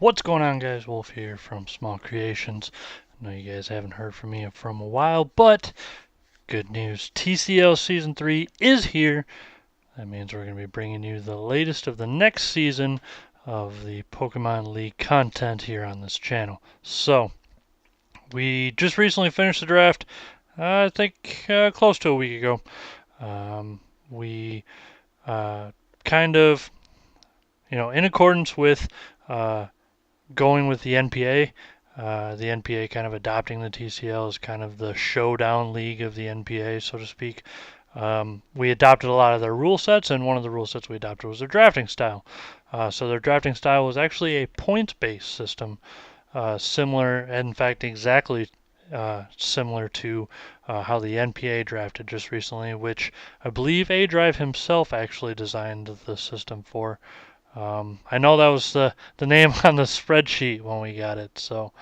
What's going on, guys? Wolf here from Small Creations. I know you guys haven't heard from me from a while, but good news. TCL Season 3 is here. That means we're going to be bringing you the latest of the next season of the Pokemon League content here on this channel. So, we just recently finished the draft, I think close to a week ago. We kind of, in accordance with going with the NPA. The NPA kind of adopting the TCL as kind of the showdown league of the NPA, so to speak. We adopted a lot of their rule sets, and one of the rule sets we adopted was their drafting style. So their drafting style was actually a points-based system, similar, in fact, exactly similar to how the NPA drafted just recently, which I believe A-Drive himself actually designed the system for. I know that was the name on the spreadsheet when we got it. So,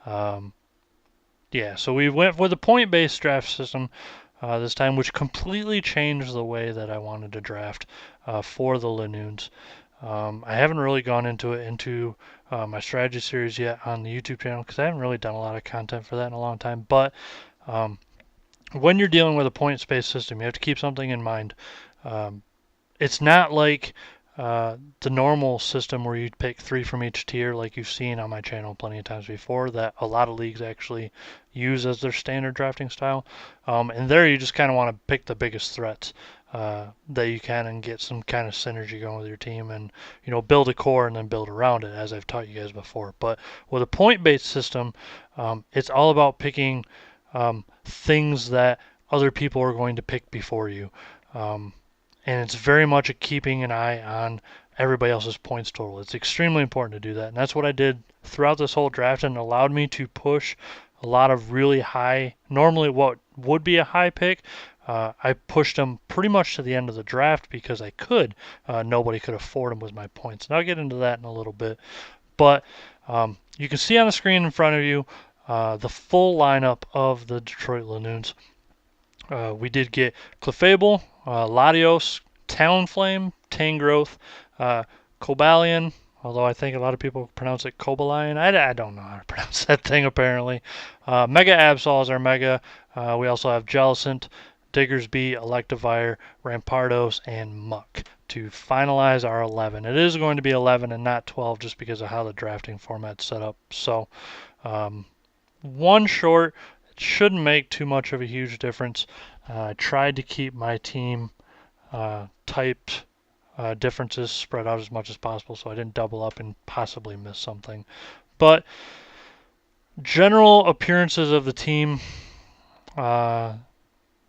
um, yeah, so we went with a point-based draft system this time, which completely changed the way that I wanted to draft for the Linoones. I haven't really gone into my strategy series yet on the YouTube channel because I haven't really done a lot of content for that in a long time. But um, when you're dealing with a points-based system, you have to keep something in mind. Um, it's not like the normal system where you'd pick 3 from each tier, like you've seen on my channel plenty of times before, that a lot of leagues actually use as their standard drafting style. And there you just kind of want to pick the biggest threats that you can and get some kind of synergy going with your team, and build a core and then build around it, as I've taught you guys before. But with a point-based system, it's all about picking things that other people are going to pick before you. And it's very much a keeping an eye on everybody else's points total. It's extremely important to do that, and that's what I did throughout this whole draft, and it allowed me to push a lot of really high, normally what would be a high pick. I pushed them pretty much to the end of the draft because I could. Nobody could afford them with my points, and I'll get into that in a little bit. But you can see on the screen in front of you the full lineup of the Detroit Linoones. We did get Clefable, Latios, Talonflame, Tangrowth, Cobalion, although I think a lot of people pronounce it Cobalion. I don't know how to pronounce that thing apparently. Mega Absol is our Mega. We also have Jellicent, Diggersby, Electivire, Rampardos, and Muck to finalize our 11. It is going to be 11 and not 12 just because of how the drafting format's set up. So, one short. It shouldn't make too much of a huge difference. I tried to keep my team typed differences spread out as much as possible so I didn't double up and possibly miss something. But general appearances of the team, the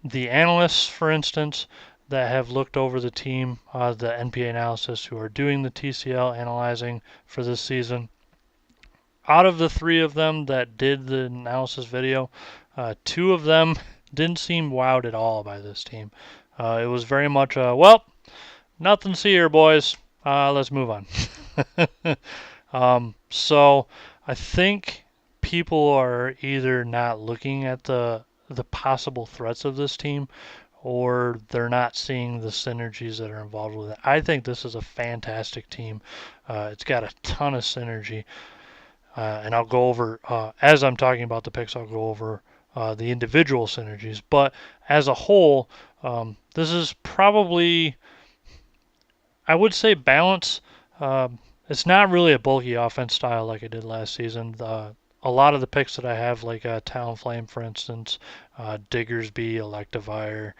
analysts, for instance, that have looked over the team, the NPA analysis who are doing the TCL analyzing for this season, out of the 3 of them that did the analysis video, 2 of them didn't seem wowed at all by this team. It was very much well, nothing to see here, boys. Let's move on. So I think people are either not looking at the possible threats of this team, or they're not seeing the synergies that are involved with it. I think this is a fantastic team. It's got a ton of synergy. And I'll go over, as I'm talking about the picks, I'll go over the individual synergies. But as a whole, this is probably, I would say, balance. It's not really a bulky offense style like I did last season. A lot of the picks that I have, like Talonflame, for instance, Diggersby, Electivire,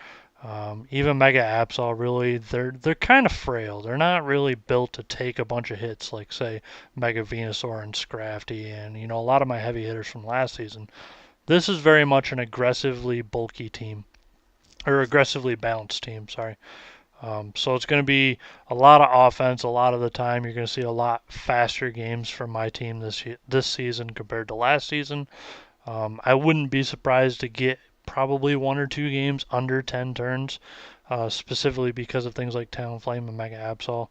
even Mega Absol, really, they're kind of frail. They're not really built to take a bunch of hits like, say, Mega Venusaur and Scrafty and, a lot of my heavy hitters from last season. This is very much an aggressively bulky team, or aggressively balanced team, sorry. So it's going to be a lot of offense a lot of the time. You're going to see a lot faster games from my team this season compared to last season. I wouldn't be surprised to get probably 1 or 2 games under 10 turns, specifically because of things like Talonflame and Mega Absol.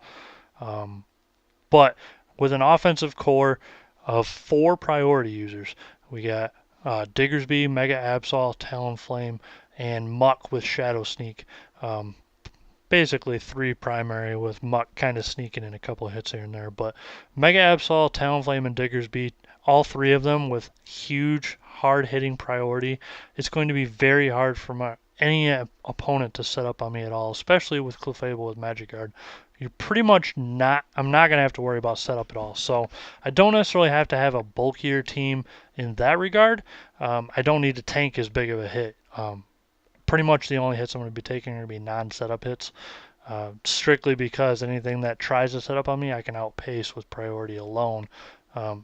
But with an offensive core of 4 priority users, we got Diggersby, Mega Absol, Talonflame, and Muck with Shadow Sneak. basically 3 primary with Muck kind of sneaking in a couple of hits here and there. But Mega Absol, Talonflame, and Diggersby, all 3 of them with huge, hard-hitting priority. It's going to be very hard for any opponent to set up on me at all, especially with Clefable with Magic Guard. You're pretty much not, I'm not going to have to worry about setup at all. So I don't necessarily have to have a bulkier team in that regard. I don't need to tank as big of a hit. Pretty much the only hits I'm going to be taking are going to be non-setup hits, strictly because anything that tries to set up on me, I can outpace with priority alone,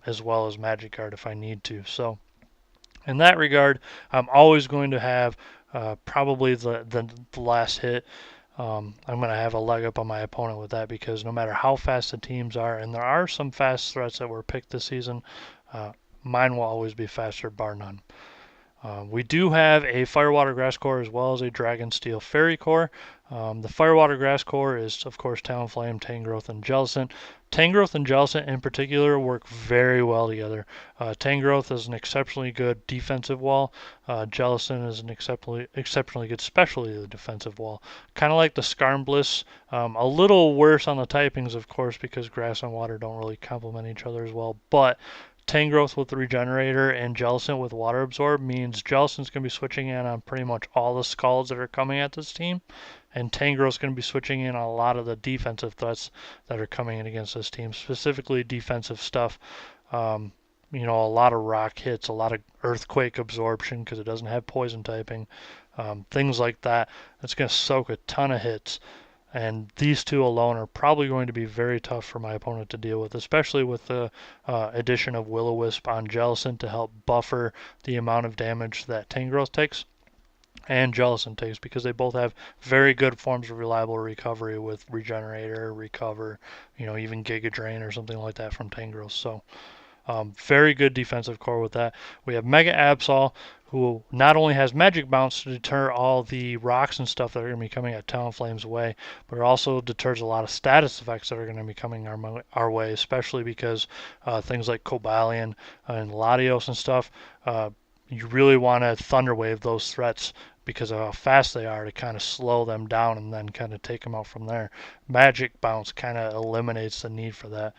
as well as Magic Guard if I need to. So in that regard, I'm always going to have probably the last hit. I'm going to have a leg up on my opponent with that because no matter how fast the teams are, and there are some fast threats that were picked this season, mine will always be faster, bar none. We do have a Firewater Grass Core as well as a Dragon Steel Fairy Core. The Firewater Grass Core is, of course, Talonflame, Tangrowth, and Jellicent. Tangrowth and Jellicent in particular work very well together. Tangrowth is an exceptionally good defensive wall. Jellicent is an exceptionally good specialty defensive wall. Kind of like the Skarnbliss. A little worse on the typings, of course, because grass and water don't really complement each other as well. But Tangrowth with the Regenerator and Jellicent with Water Absorb means Jellicent's going to be switching in on pretty much all the Scalds that are coming at this team, and Tangrowth's going to be switching in on a lot of the defensive threats that are coming in against this team, specifically defensive stuff. A lot of rock hits, a lot of earthquake absorption because it doesn't have poison typing, things like that. It's going to soak a ton of hits. And these 2 alone are probably going to be very tough for my opponent to deal with, especially with the addition of Will-O-Wisp on Jellicent to help buffer the amount of damage that Tangrowth takes and Jellicent takes, because they both have very good forms of reliable recovery with Regenerator, Recover, even Giga Drain or something like that from Tangrowth. So very good defensive core with that. We have Mega Absol, who not only has Magic Bounce to deter all the rocks and stuff that are going to be coming at Talonflame's way, but it also deters a lot of status effects that are going to be coming our way, especially because things like Cobalion and Latios and stuff, you really want to Thunder Wave those threats because of how fast they are to kind of slow them down and then kind of take them out from there. Magic Bounce kind of eliminates the need for that.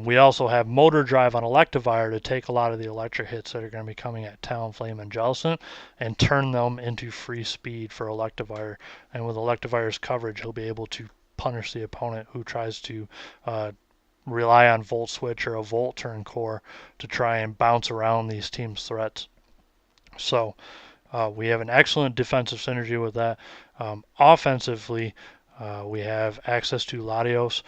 We also have Motor Drive on Electivire to take a lot of the electric hits that are going to be coming at Talonflame and Jellicent and turn them into free speed for Electivire. And with Electivire's coverage, he'll be able to punish the opponent who tries to rely on Volt Switch or a Volt Turn Core to try and bounce around these teams' threats. So we have an excellent defensive synergy with that. Offensively, we have access to Latios.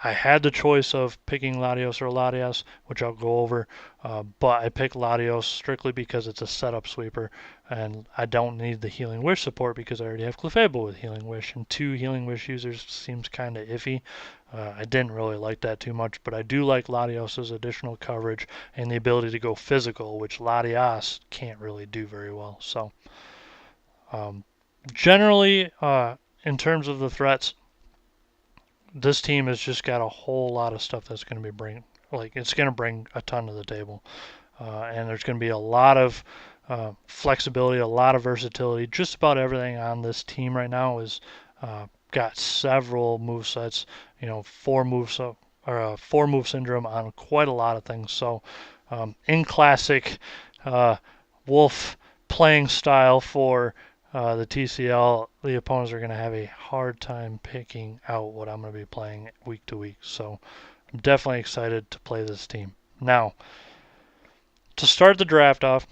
I had the choice of picking Latios or Latias, which I'll go over, but I picked Latios strictly because it's a setup sweeper, and I don't need the Healing Wish support because I already have Clefable with Healing Wish, and 2 Healing Wish users seems kind of iffy. I didn't really like that too much, but I do like Latios' additional coverage and the ability to go physical, which Latias can't really do very well. So, generally, in terms of the threats, this team has just got a whole lot of stuff that's going to be it's going to bring a ton to the table. And there's going to be a lot of flexibility, a lot of versatility. Just about everything on this team right now is got several move sets, 4 moves or 4 move syndrome on quite a lot of things. So in classic Wolf playing style for the TCL, the opponents are going to have a hard time picking out what I'm going to be playing week to week. So I'm definitely excited to play this team. Now, to start the draft off,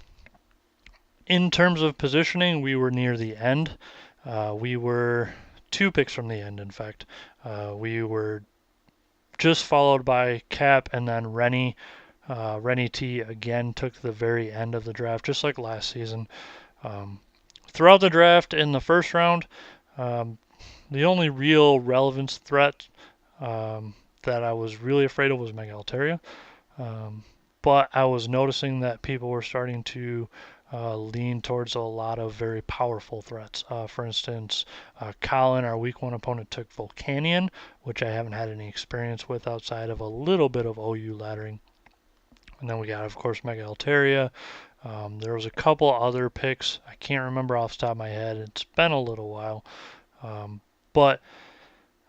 in terms of positioning, we were near the end. We were 2 picks from the end, in fact. We were just followed by Cap, and then Rennie. Rennie T again took the very end of the draft, just like last season. Throughout the draft in the first round, the only real relevance threat that I was really afraid of was Mega Altaria. But I was noticing that people were starting to lean towards a lot of very powerful threats. For instance, Colin, our week 1 opponent, took Volcanion, which I haven't had any experience with outside of a little bit of OU laddering. And then we got, of course, Mega Altaria. There was a couple other picks. I can't remember off the top of my head. It's been a little while. But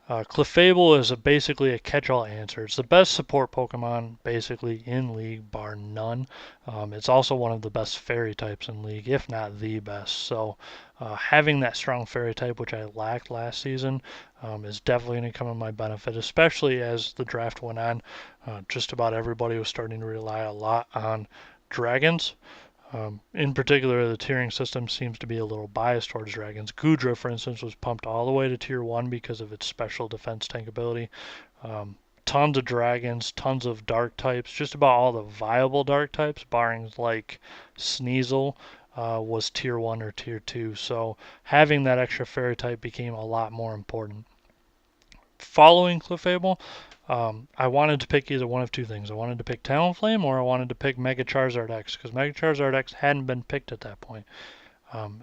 Clefable is basically a catch-all answer. It's the best support Pokemon basically in League, bar none. It's also one of the best fairy types in League, if not the best. So having that strong fairy type, which I lacked last season, is definitely going to come in my benefit, especially as the draft went on. Just about everybody was starting to rely a lot on dragons. In particular, the tiering system seems to be a little biased towards dragons. Goodra, for instance, was pumped all the way to tier 1 because of its special defense tank ability. Tons of dragons, tons of dark types, just about all the viable dark types, barring like Sneasel, was tier 1 or tier 2. So having that extra fairy type became a lot more important. Following Clefable, I wanted to pick either one of two things. I wanted to pick Talonflame or I wanted to pick Mega Charizard X because Mega Charizard X hadn't been picked at that point.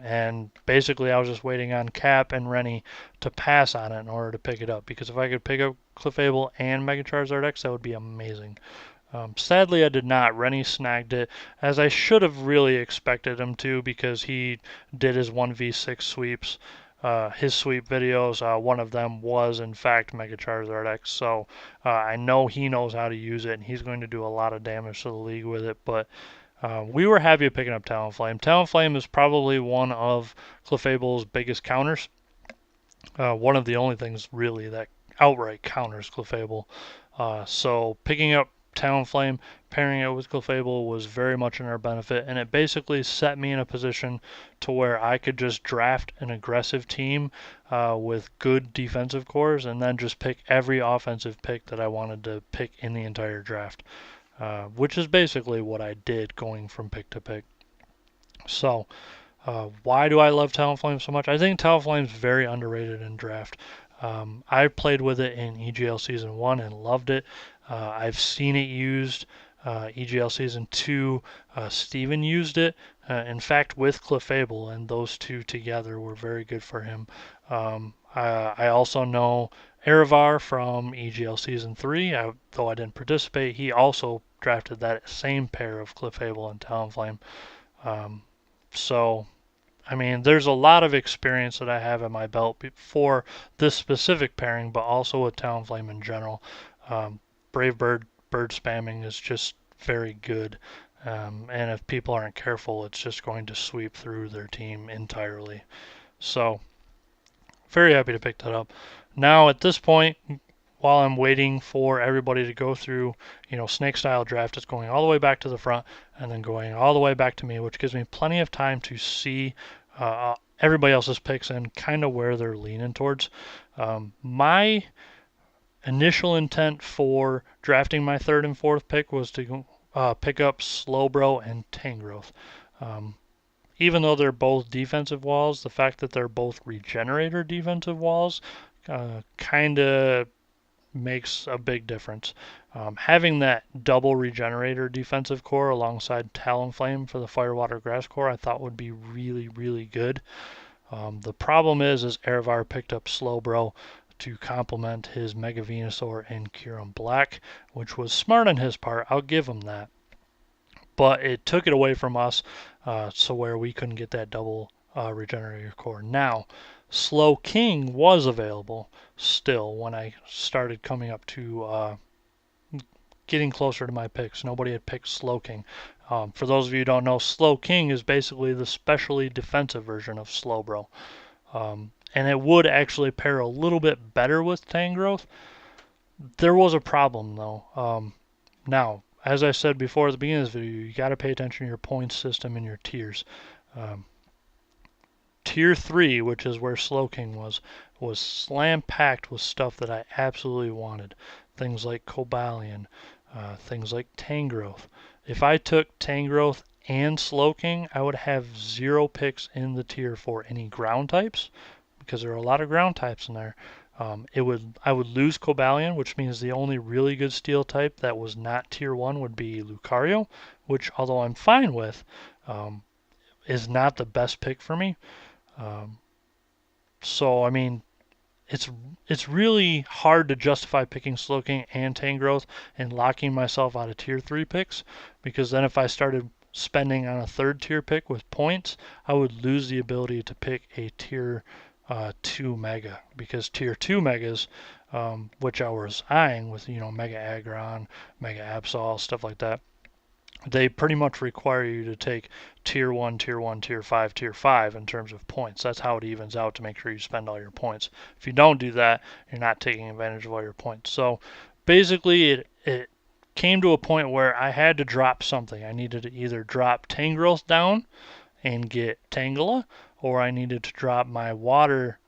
And basically I was just waiting on Cap and Rennie to pass on it in order to pick it up because if I could pick up Clefable and Mega Charizard X, that would be amazing. Sadly, I did not. Rennie snagged it, as I should have really expected him to because he did his 1v6 sweeps. His sweep videos, one of them was in fact Mega Charizard X, so I know he knows how to use it and he's going to do a lot of damage to the league with it, but we were happy picking up Talonflame. Talonflame is probably one of Clefable's biggest counters. One of the only things really that outright counters Clefable. So picking up Talonflame, pairing it with Clefable was very much in our benefit, and it basically set me in a position to where I could just draft an aggressive team with good defensive cores and then just pick every offensive pick that I wanted to pick in the entire draft, which is basically what I did going from pick to pick. So why do I love Talonflame so much? I think Talonflame is very underrated in draft. I played with it in EGL Season 1 and loved it. I've seen it used. EGL Season 2, Steven used it, in fact, with Clefable, and those two together were very good for him. I also know Erevar from EGL Season 3, though I didn't participate. He also drafted that same pair of Clefable and Talonflame. So, I mean, there's a lot of experience that I have in my belt for this specific pairing, but also with Talonflame in general. Brave Bird spamming is just very good, and if people aren't careful, it's just going to sweep through their team entirely. So, very happy to pick that up. Now, at this point, while I'm waiting for everybody to go through, snake style draft, it's going all the way back to the front and then going all the way back to me, which gives me plenty of time to see everybody else's picks and kind of where they're leaning towards. My initial intent for drafting my third and fourth pick was to pick up Slowbro and Tangrowth. Even though they're both defensive walls, the fact that they're both regenerator defensive walls kind of makes a big difference. Having that double regenerator defensive core alongside Talonflame for the Fire, Water, Grass core I thought would be really, really good. The problem is Erevar picked up Slowbro to complement his Mega Venusaur and Kyurem Black, which was smart on his part, I'll give him that. But it took it away from us, so where we couldn't get that double regenerator core. Now, Slowking was available still when I started coming up to getting closer to my picks. Nobody had picked Slowking. For those of you who don't know, Slowking is basically the specially defensive version of Slowbro. And it would actually pair a little bit better with Tangrowth. There was a problem though. Now, as I said before at the beginning of this video, you got to pay attention to your points system and your tiers. Tier 3, which is where Slowking was slam-packed with stuff that I absolutely wanted. Things like Cobalion, things like Tangrowth. If I took Tangrowth and Slowking, I would have 0 picks in the tier for any ground types, because there are a lot of ground types in there. I would lose Cobalion, which means the only really good steel type that was not tier 1 would be Lucario, which, although I'm fine with, is not the best pick for me. So, I mean, it's really hard to justify picking Slowking and Tangrowth and locking myself out of tier 3 picks, because then if I started spending on a third tier pick with points, I would lose the ability to pick a tier 2 mega, because tier 2 megas, which I was eyeing with, Mega Aggron, Mega Absol, stuff like that, they pretty much require you to take tier 1, tier 1, tier 5 in terms of points. That's how it evens out to make sure you spend all your points. If you don't do that, you're not taking advantage of all your points. So basically, it came to a point where I had to drop something. I needed to either drop Tangrowth down and get Tangela, or I needed to drop my water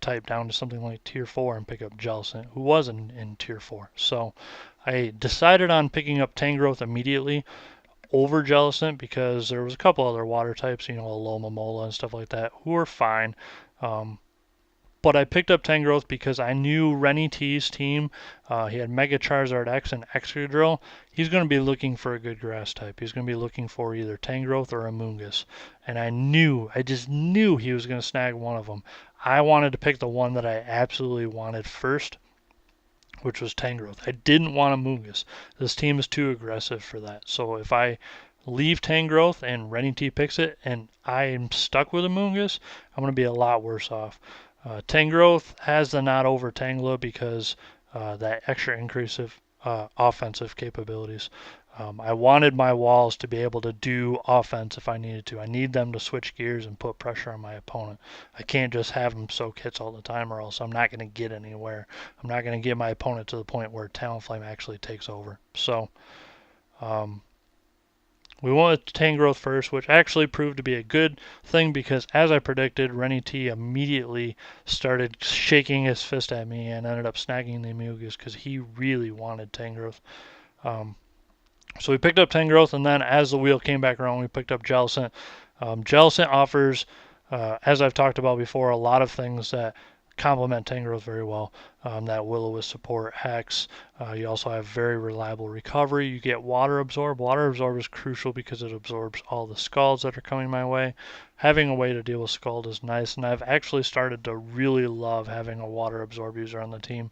type down to something like tier 4 and pick up Jellicent, who was in tier 4. So I decided on picking up Tangrowth immediately over Jellicent because there was a couple other water types, Alola, Mola, and stuff like that, who were fine. But I picked up Tangrowth because I knew Rennie T's team. He had Mega Charizard X and Excadrill. He's going to be looking for a good grass type. He's going to be looking for either Tangrowth or Amoonguss. And I just knew he was going to snag one of them. I wanted to pick the one that I absolutely wanted first, which was Tangrowth. I didn't want Amoonguss. This team is too aggressive for that. So if I leave Tangrowth and Rennie T picks it and I am stuck with Amoonguss, I'm going to be a lot worse off. Tangrowth has the not over Tangela because that extra increase of offensive capabilities. I wanted my walls to be able to do offense if I needed to. I need them to switch gears and put pressure on my opponent. I can't just have them soak hits all the time or else I'm not going to get anywhere. I'm not going to get my opponent to the point where Talonflame actually takes over. So we went with Tangrowth first, which actually proved to be a good thing because, as I predicted, Rennie T immediately started shaking his fist at me and ended up snagging the Amoonguss because he really wanted Tangrowth. So we picked up Tangrowth, and then as the wheel came back around, we picked up Jellicent. Jellicent offers, as I've talked about before, a lot of things that complement Tangrowth very well. That Will-O-Wisp support, Hex. You also have very reliable recovery. You get Water Absorb. Water Absorb is crucial because it absorbs all the Scalds that are coming my way. Having a way to deal with Scald is nice, and I've actually started to really love having a Water Absorb user on the team.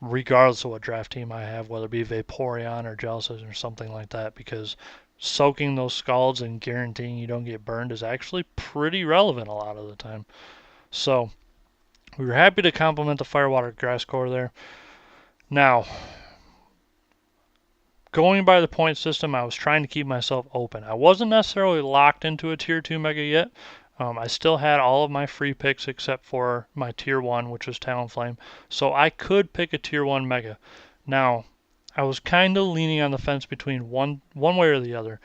Regardless of what draft team I have, whether it be Vaporeon or Jellicent or something like that, because soaking those Scalds and guaranteeing you don't get burned is actually pretty relevant a lot of the time. So we were happy to complement the Firewater Grass Core there. Now, going by the point system, I was trying to keep myself open. I wasn't necessarily locked into a Tier 2 Mega yet. I still had all of my free picks except for my Tier 1, which was Talonflame. So I could pick a Tier 1 Mega. Now, I was kind of leaning on the fence between one way or the other.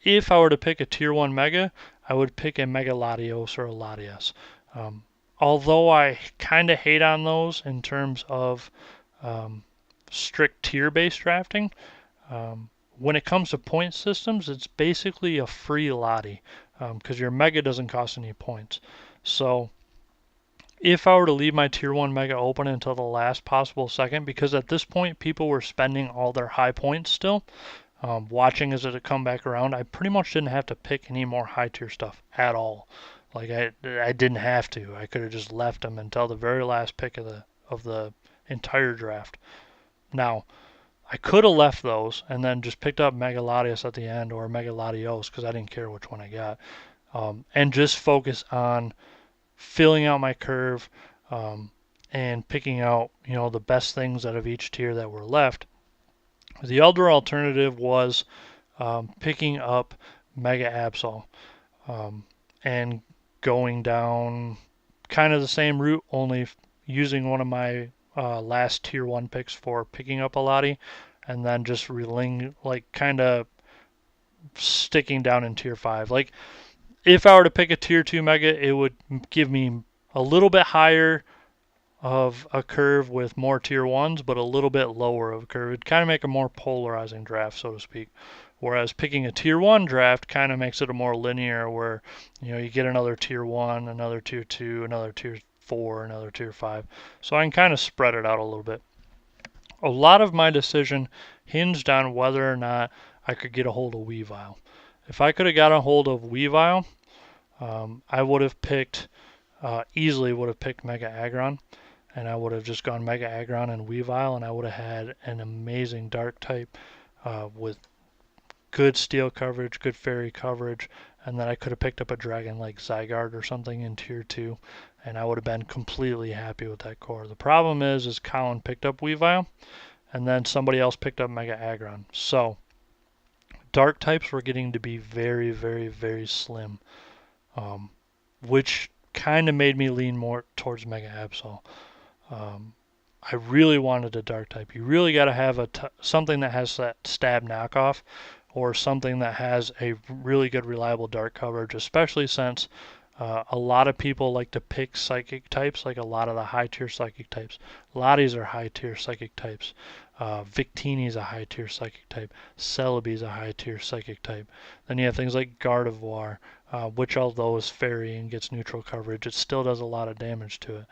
If I were to pick a Tier 1 Mega, I would pick a Mega Latios or a Latias. Although I kind of hate on those in terms of strict tier-based drafting, when it comes to point systems, it's basically a free Lottie because your Mega doesn't cost any points. So if I were to leave my Tier 1 Mega open until the last possible second, because at this point people were spending all their high points still, watching as it come back around, I pretty much didn't have to pick any more high tier stuff at all. Like I didn't have to. I could have just left them until the very last pick of the entire draft. Now, I could have left those and then just picked up Mega Latias at the end or Mega Latios because I didn't care which one I got, and just focus on filling out my curve and picking out the best things out of each tier that were left. The other alternative was picking up Mega Absol and going down kind of the same route, only using one of my last Tier 1 picks for picking up a Lottie, and then just kind of sticking down in Tier 5. Like, if I were to pick a Tier 2 Mega, it would give me a little bit higher of a curve with more Tier 1s, but a little bit lower of a curve. It'd kind of make a more polarizing draft, so to speak. Whereas picking a Tier 1 draft kind of makes it a more linear where, you get another Tier 1, another Tier 2, another Tier 4, another Tier 5. So I can kind of spread it out a little bit. A lot of my decision hinged on whether or not I could get a hold of Weavile. If I could have got a hold of Weavile, I would have easily would have picked Mega Aggron, and I would have just gone Mega Aggron and Weavile, and I would have had an amazing Dark type with good Steel coverage, good Fairy coverage, and then I could have picked up a dragon like Zygarde or something in Tier 2 and I would have been completely happy with that core. The problem is Colin picked up Weavile, and then somebody else picked up Mega Aggron. So dark types were getting to be very, very, very slim, which kind of made me lean more towards Mega Absol. I really wanted a dark type. You really got to have something that has that stab knockoff, or something that has a really good reliable dark coverage, especially since a lot of people like to pick psychic types, like a lot of the high tier psychic types. Lotties are high tier psychic types. Victini is a high tier psychic type. Celebi is a high tier psychic type. Then you have things like Gardevoir, which although is fairy and gets neutral coverage, it still does a lot of damage to it.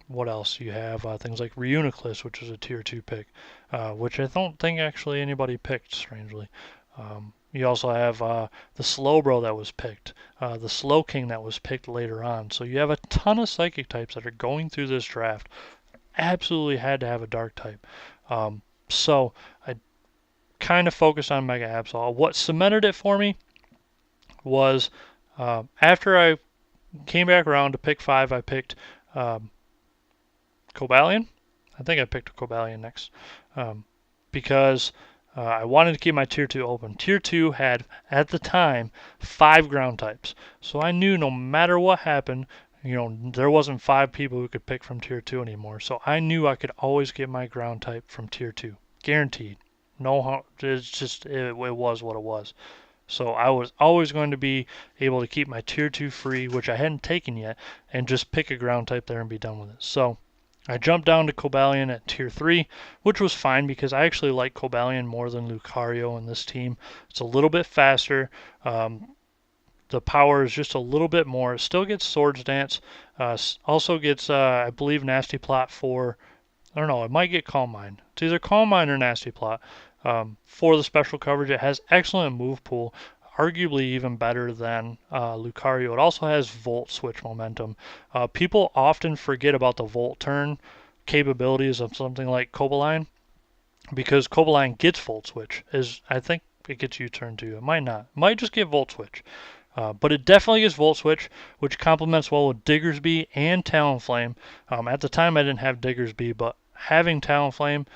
What else? You have things like Reuniclus, which is a tier 2 pick, which I don't think actually anybody picked, strangely. You also have the Slowbro that was picked, the Slowking that was picked later on. So you have a ton of psychic types that are going through this draft. Absolutely had to have a dark type. So I kind of focused on Mega Absol. What cemented it for me was after I came back around to pick 5, I picked Cobalion. I think I picked Cobalion next because I wanted to keep my tier 2 open. Tier 2 had, at the time, 5 ground types. So I knew no matter what happened, there wasn't 5 people who could pick from tier 2 anymore. So I knew I could always get my ground type from tier 2. Guaranteed. No, it's just, it was what it was. So I was always going to be able to keep my tier 2 free, which I hadn't taken yet, and just pick a ground type there and be done with it. So I jumped down to Cobalion at tier 3, which was fine because I actually like Cobalion more than Lucario in this team. It's a little bit faster. The power is just a little bit more. It still gets Swords Dance. Also gets, I believe, Nasty Plot for, I don't know, it might get Calm Mind. It's either Calm Mind or Nasty Plot. For the special coverage, it has excellent move pool, arguably even better than Lucario. It also has Volt Switch momentum. People often forget about the Volt Turn capabilities of something like Cobalion, because Cobalion gets Volt Switch. I think it gets U-Turn too. It might not. It might just get Volt Switch. But it definitely gets Volt Switch, which complements well with Diggersby and Talonflame. At the time, I didn't have Diggersby, but having Talonflame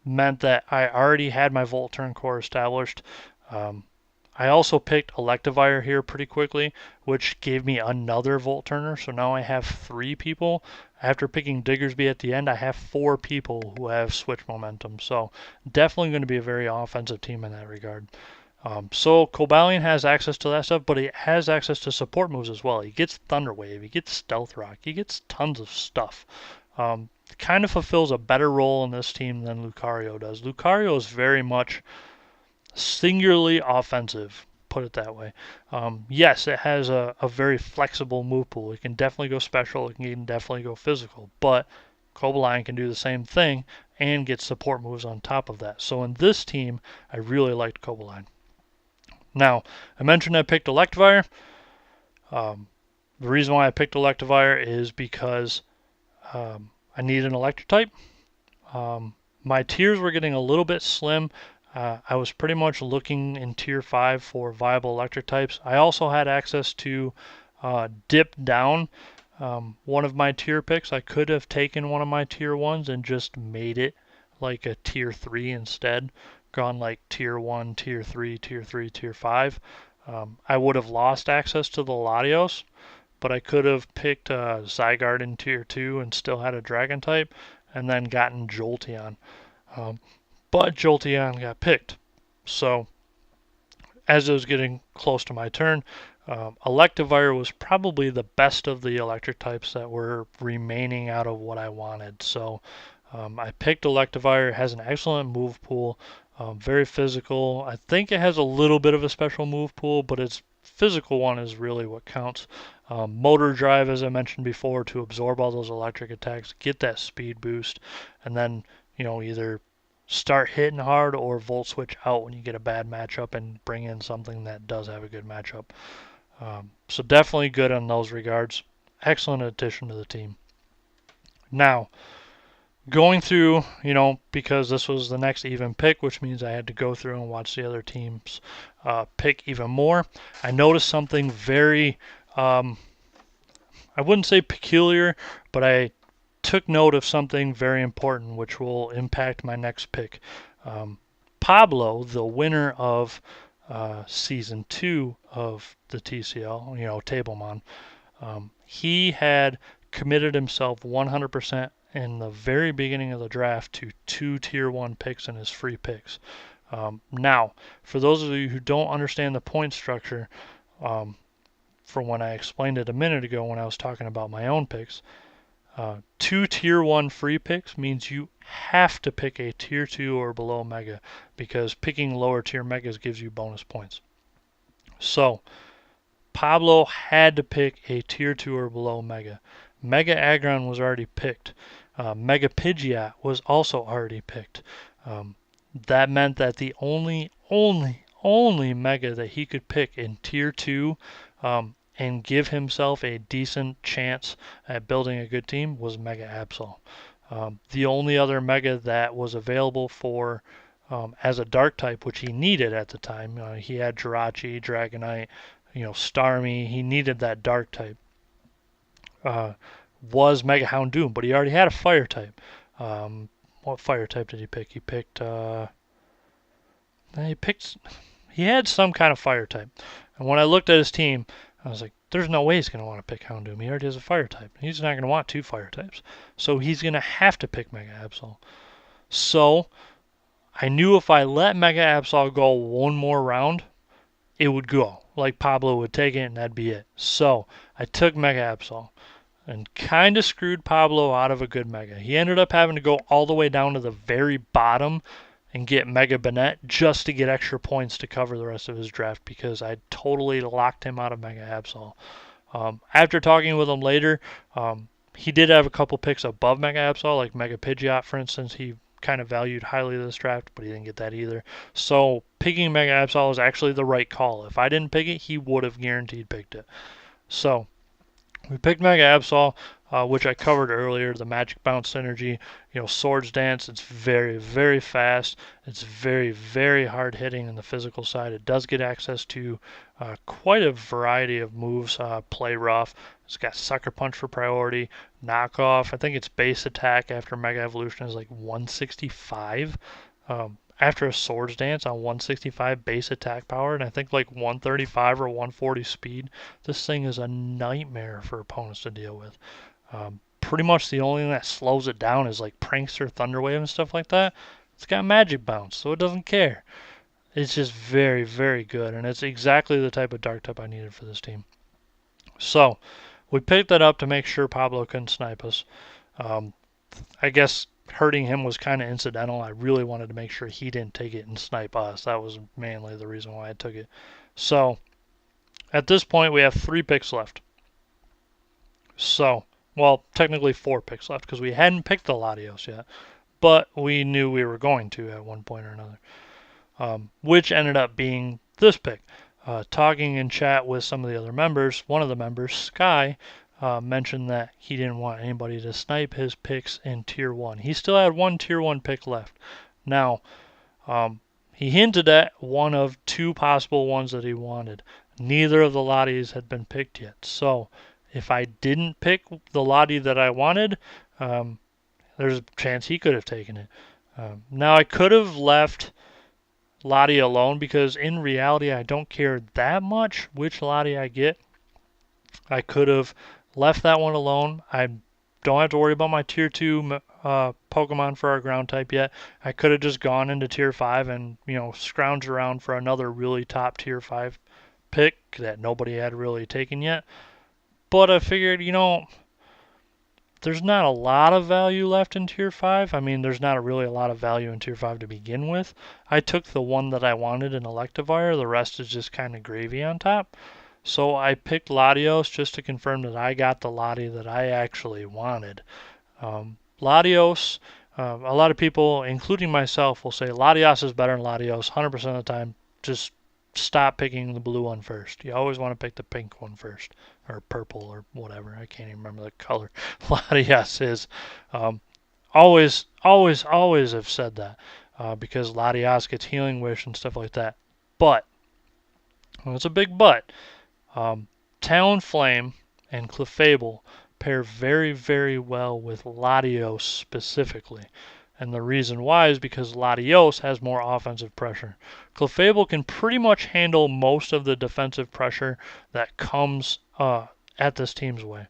meant that I already had my Volt Turn core established. I also picked Electivire here pretty quickly, which gave me another Volt Turner. So now I have 3 people. After picking Diggersby at the end, I have 4 people who have Switch momentum. So definitely going to be a very offensive team in that regard. So Cobalion has access to that stuff, but he has access to support moves as well. He gets Thunder Wave, he gets Stealth Rock, he gets tons of stuff. Kind of fulfills a better role in this team than Lucario does. Lucario is very much singularly offensive, put it that way. Yes, it has a very flexible move pool. It can definitely go special, it can definitely go physical, but Cobalion can do the same thing and get support moves on top of that. So in this team, I really liked Cobalion. Now, I mentioned I picked Electivire. The reason why I picked Electivire is because I need an electric type. My tiers were getting a little bit slim. I was pretty much looking in tier 5 for viable electric types. I also had access to dip down one of my tier picks. I could have taken one of my tier 1s and just made it like a tier 3 instead. Gone like tier 1, tier 3, tier 3, tier 5. I would have lost access to the Latios, but I could have picked Zygarde in tier 2 and still had a dragon type, and then gotten Jolteon. But Jolteon got picked. So as it was getting close to my turn, Electivire was probably the best of the electric types that were remaining out of what I wanted. So I picked Electivire. It has an excellent move pool, very physical. I think it has a little bit of a special move pool, but its physical one is really what counts. Motor drive, as I mentioned before, to absorb all those electric attacks, get that speed boost, and then either start hitting hard or Volt Switch out when you get a bad matchup and bring in something that does have a good matchup. So definitely good in those regards. Excellent addition to the team. Now, going through, because this was the next even pick, which means I had to go through and watch the other teams pick even more, I noticed something very I wouldn't say peculiar, but I took note of something very important which will impact my next pick. Pablo, the winner of season 2 of the TCL, Tablemon, he had committed himself 100% in the very beginning of the draft to 2 tier 1 picks in his free picks. Now, for those of you who don't understand the point structure, from when I explained it a minute ago when I was talking about my own picks, 2 tier 1 free picks means you have to pick a tier 2 or below mega, because picking lower tier megas gives you bonus points. So Pablo had to pick a tier 2 or below mega. Mega Aggron was already picked. Mega Pidgeot was also already picked. That meant that the only mega that he could pick in tier 2 and give himself a decent chance at building a good team was Mega Absol. The only other mega that was available for as a dark type, which he needed at the time, he had Jirachi, Dragonite, Starmie. He needed that dark type. Was Mega Houndoom, but he already had a fire type. What fire type did he pick? He had some kind of fire type. And when I looked at his team, I was like, there's no way he's going to want to pick Houndoom. He already has a fire type. He's not going to want 2 fire types. So he's going to have to pick Mega Absol. So I knew if I let Mega Absol go one more round, it would go. Like Pablo would take it and that'd be it. So I took Mega Absol and kind of screwed Pablo out of a good mega. He ended up having to go all the way down to the very bottom and get Mega Banette just to get extra points to cover the rest of his draft, because I totally locked him out of Mega Absol. After talking with him later, he did have a couple picks above Mega Absol, like Mega Pidgeot, for instance. He kind of valued highly this draft, but he didn't get that either. So picking Mega Absol is actually the right call. If I didn't pick it, he would have guaranteed picked it. So we picked Mega Absol, which I covered earlier, the Magic Bounce synergy. Swords Dance, it's very, very fast. It's very, very hard hitting in the physical side. It does get access to quite a variety of moves. Play rough. It's got Sucker Punch for priority. Knockoff, I think its base attack after Mega Evolution is like 165. After a Swords Dance on 165 base attack power, and I think like 135 or 140 speed, this thing is a nightmare for opponents to deal with. Pretty much the only thing that slows it down is like Prankster, Thunderwave, and stuff like that. It's got Magic Bounce, so it doesn't care. It's just very, very good, and it's exactly the type of dark type I needed for this team. So we picked that up to make sure Pablo couldn't snipe us. I guess hurting him was kind of incidental. I really wanted to make sure he didn't take it and snipe us. That was mainly the reason why I took it. So at this point, we have 3 picks left. So, well, technically 4 picks left, because we hadn't picked the Latios yet, but we knew we were going to at one point or another, which ended up being this pick. Talking in chat with some of the other members, one of the members, Sky, mentioned that he didn't want anybody to snipe his picks in Tier 1. He still had 1 Tier 1 pick left. Now, he hinted at one of 2 possible ones that he wanted. Neither of the Lotties had been picked yet. So, if I didn't pick the Lottie that I wanted, there's a chance he could have taken it. Now, I could have left Lottie alone, because in reality, I don't care that much which Lottie I get. I could have left that one alone. I don't have to worry about my Tier 2 Pokemon for our ground type yet. I could have just gone into Tier 5 and, scrounged around for another really top Tier 5 pick that nobody had really taken yet. But I figured, there's not a lot of value left in Tier 5. I mean, there's not really a lot of value in Tier 5 to begin with. I took the one that I wanted in Electivire. The rest is just kind of gravy on top. So I picked Latios just to confirm that I got the Lottie that I actually wanted. Latios, a lot of people, including myself, will say Latios is better than Latios 100% of the time. Just stop picking the blue one first. You always want to pick the pink one first, or purple, or whatever. I can't even remember the color Latios is. Always have said that, because Latios gets Healing Wish and stuff like that. But, well, it's a big but, Talonflame and Clefable pair very, very well with Latios specifically. And the reason why is because Latios has more offensive pressure. Clefable can pretty much handle most of the defensive pressure that comes at this team's way.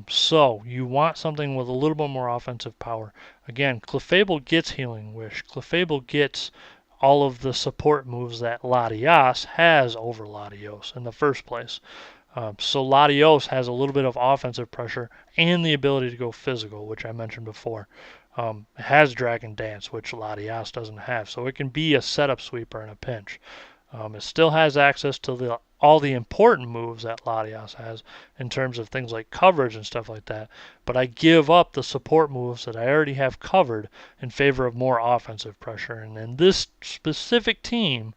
So you want something with a little bit more offensive power. Again, Clefable gets Healing Wish. Clefable gets all of the support moves that Latias has over Latios in the first place. So Latios has a little bit of offensive pressure and the ability to go physical, which I mentioned before. It has Dragon Dance, which Latias doesn't have, so it can be a setup sweeper in a pinch. It still has access to all the important moves that Latias has in terms of things like coverage and stuff like that. But I give up the support moves that I already have covered in favor of more offensive pressure. And in this specific team,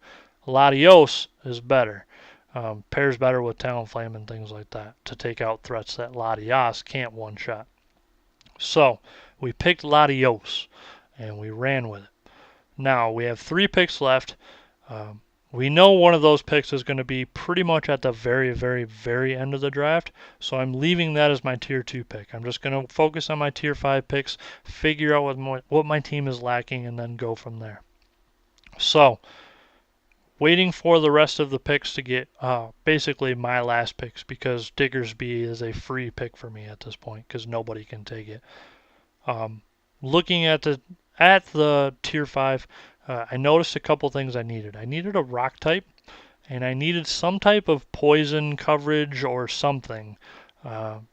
Latios is better. Pairs better with Talonflame and things like that to take out threats that Latias can't one-shot. So we picked Latios and we ran with it. Now we have 3 picks left. We know one of those picks is going to be pretty much at the very, very, very end of the draft, so I'm leaving that as my Tier 2 pick. I'm just going to focus on my Tier 5 picks, figure out what my team is lacking, and then go from there. So, waiting for the rest of the picks to get basically my last picks, because Diggersby is a free pick for me at this point, because nobody can take it. Looking at the Tier 5, I noticed a couple things I needed. I needed a rock type, and I needed some type of poison coverage or something.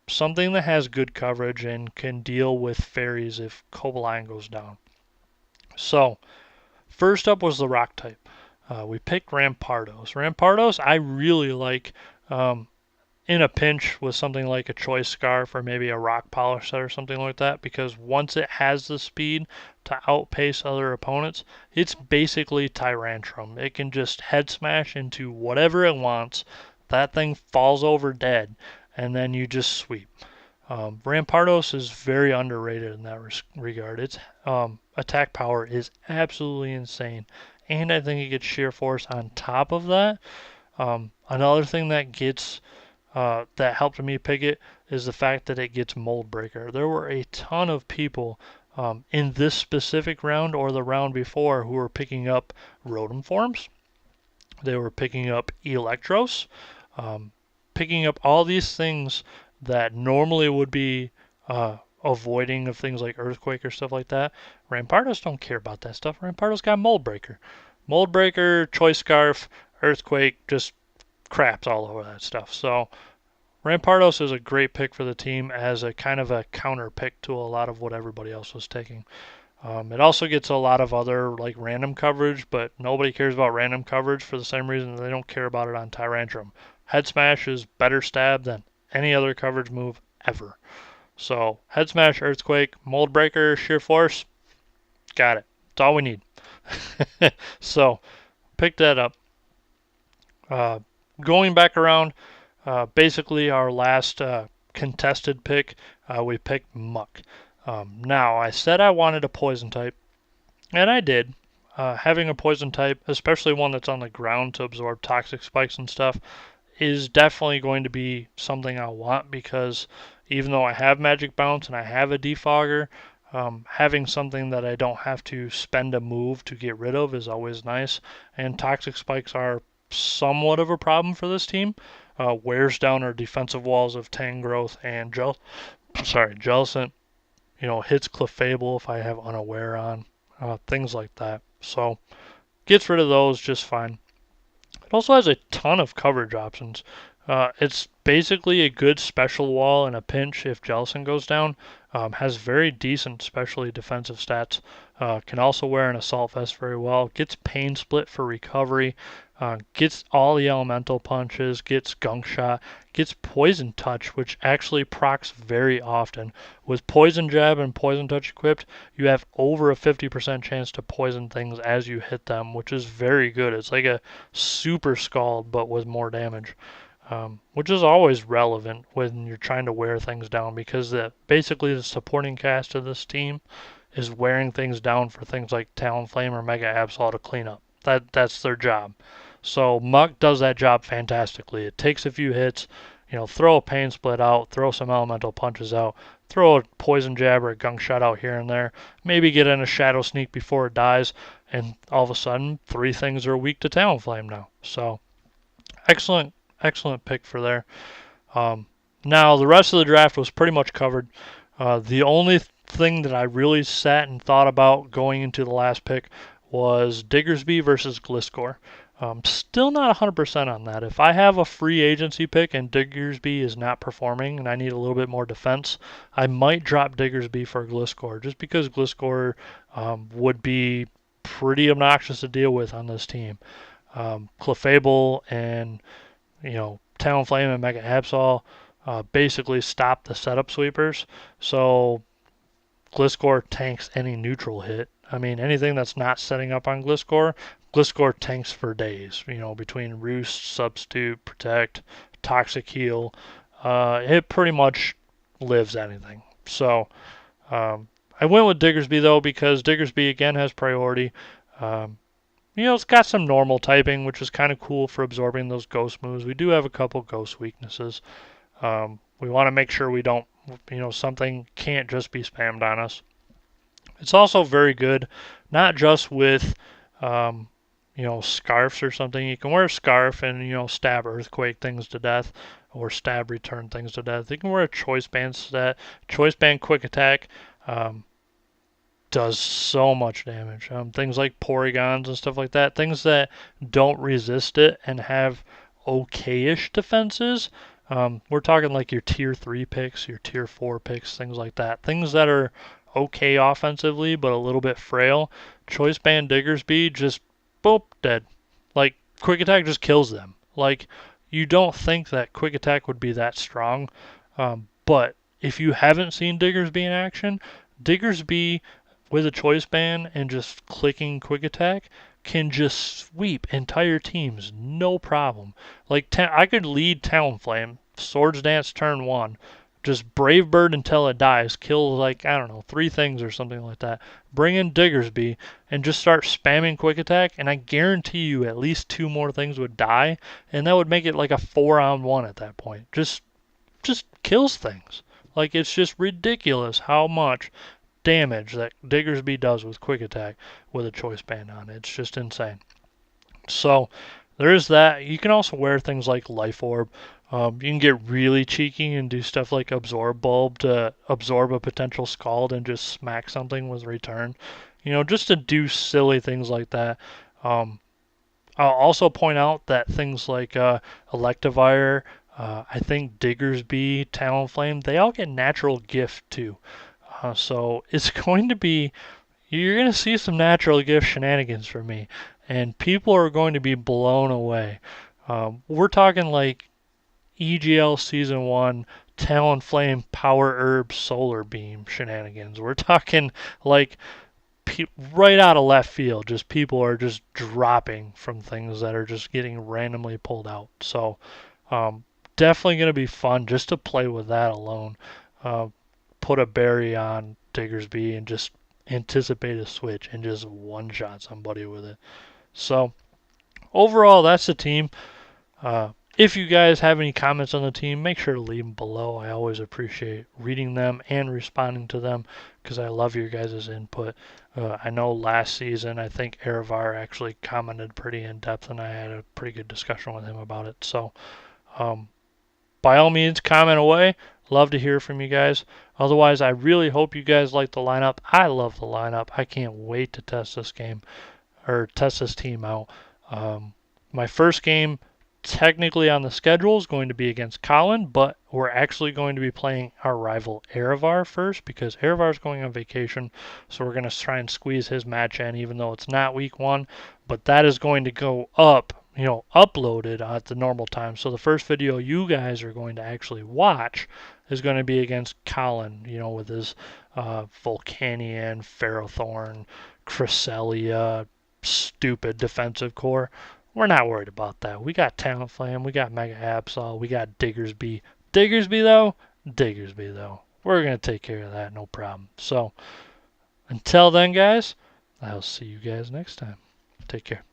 Something that has good coverage and can deal with fairies if Cobalion goes down. So, first up was the rock type. We picked Rampardos. Rampardos I really like in a pinch with something like a Choice Scarf or maybe a Rock Polish set or something like that, because once it has the speed to outpace other opponents, it's basically Tyrantrum. It can just head smash into whatever it wants. That thing falls over dead, and then you just sweep. Rampardos is very underrated in that regard. Its attack power is absolutely insane, and I think it gets Sheer Force on top of that. Another thing that helped me pick it is the fact that it gets Mold Breaker. There were a ton of people in this specific round or the round before who were picking up Rotom forms. They were picking up Electros, picking up all these things that normally would be avoiding of things like Earthquake or stuff like that. Rampardos don't care about that stuff. Rampardos got Mold Breaker. Mold Breaker, Choice Scarf, Earthquake, just craps all over that stuff. So Rampardos is a great pick for the team as a kind of a counter pick to a lot of what everybody else was taking. It also gets a lot of other like random coverage, but nobody cares about random coverage for the same reason they don't care about it on Tyrantrum. Head Smash is better stab than any other coverage move ever. So Head Smash, Earthquake, Mold Breaker, Sheer Force, got it. That's all we need. So pick that up. Going back around, basically our last contested pick, we picked Muck. Now, I said I wanted a poison type, and I did. Having a poison type, especially one that's on the ground to absorb toxic spikes and stuff, is definitely going to be something I want, because even though I have Magic Bounce and I have a Defogger, having something that I don't have to spend a move to get rid of is always nice, and toxic spikes are somewhat of a problem for this team. Wears down our defensive walls of Tangrowth and Jellicent. Hits Clefable if I have Unaware on, things like that. So gets rid of those just fine. It also has a ton of coverage options. It's basically a good special wall in a pinch if Jellicent goes down. Has very decent, specially defensive stats. Can also wear an Assault Vest very well. Gets Pain Split for recovery. Gets all the elemental punches, gets Gunk Shot, gets Poison Touch, which actually procs very often. With Poison Jab and Poison Touch equipped, you have over a 50% chance to poison things as you hit them, which is very good. It's like a Super Scald, but with more damage, which is always relevant when you're trying to wear things down, because basically the supporting cast of this team is wearing things down for things like Talonflame or Mega Absol to clean up. That's their job. So Muck does that job fantastically. It takes a few hits. throw a pain split out, throw some elemental punches out, throw a poison jab or a gunk shot out here and there, maybe get in a shadow sneak before it dies, and all of a sudden 3 things are weak to Talonflame now. So excellent, excellent pick for there. Now the rest of the draft was pretty much covered. The only thing that I really sat and thought about going into the last pick was Diggersby versus Gliscor. Still not 100% on that. If I have a free agency pick and Diggersby is not performing and I need a little bit more defense, I might drop Diggersby for Gliscor just because Gliscor would be pretty obnoxious to deal with on this team. Clefable and Talonflame and Mega Absol basically stop the setup sweepers. So Gliscor tanks any neutral hit. I mean, anything that's not setting up on Gliscor, Gliscor tanks for days. Between Roost, Substitute, Protect, Toxic Heal, it pretty much lives anything. So I went with Diggersby though because Diggersby again has priority. It's got some normal typing, which is kind of cool for absorbing those ghost moves. We do have a couple ghost weaknesses. We want to make sure we don't, something can't just be spammed on us. It's also very good, not just with, scarfs or something. You can wear a scarf and, stab earthquake things to death or stab return things to death. You can wear a choice band set. Choice band quick attack does so much damage. Things like Porygons and stuff like that, things that don't resist it and have okay-ish defenses. We're talking like your tier 3 picks, your tier 4 picks, things like that. Things that are okay offensively but a little bit frail. Choice band Diggersby just boop dead. Like quick attack just kills them. Like you don't think that quick attack would be that strong, but if you haven't seen Diggersby in action, Diggersby with a choice band and just clicking quick attack can just sweep entire teams, no problem. Like I could lead Talonflame, Swords Dance turn 1, just Brave Bird until it dies, kill like, I don't know, 3 things or something like that. Bring in Diggersby and just start spamming quick attack, and I guarantee you at least 2 more things would die, and that would make it like a 4-on-1 at that point. Just kills things. Like it's just ridiculous how much damage that Diggersby does with quick attack with a choice band on it. It's just insane. So there is that. You can also wear things like Life Orb. You can get really cheeky and do stuff like Absorb Bulb to absorb a potential Scald and just smack something with return. Just to do silly things like that. I'll also point out that things like Electivire, I think Diggersby, Talonflame, they all get natural gift too. So it's going to be, you're going to see some natural gift shenanigans from me, and people are going to be blown away. We're talking like EGL Season 1, Talonflame, Power Herb, Solar Beam shenanigans. We're talking like right out of left field, just people are just dropping from things that are just getting randomly pulled out. So definitely going to be fun just to play with that alone. Put a berry on Diggersby and just anticipate a switch and just one-shot somebody with it. So overall, that's the team. If you guys have any comments on the team, make sure to leave them below. I always appreciate reading them and responding to them because I love your guys' input. I know last season, I think Erevar actually commented pretty in-depth, and I had a pretty good discussion with him about it. So by all means, comment away. Love to hear from you guys. Otherwise, I really hope you guys like the lineup. I love the lineup. I can't wait to test this game or test this team out. My first game technically on the schedule is going to be against Colin, but we're actually going to be playing our rival Erevar first because Erevar is going on vacation. So we're going to try and squeeze his match in even though it's not week 1, but that is going to go up, uploaded at the normal time. So the first video you guys are going to actually watch is going to be against Colin, with his Volcanion, Ferrothorn, Cresselia, stupid defensive core. We're not worried about that. We got Talonflame, we got Mega Absol, we got Diggersby. Diggersby though. We're going to take care of that, no problem. So until then, guys, I'll see you guys next time. Take care.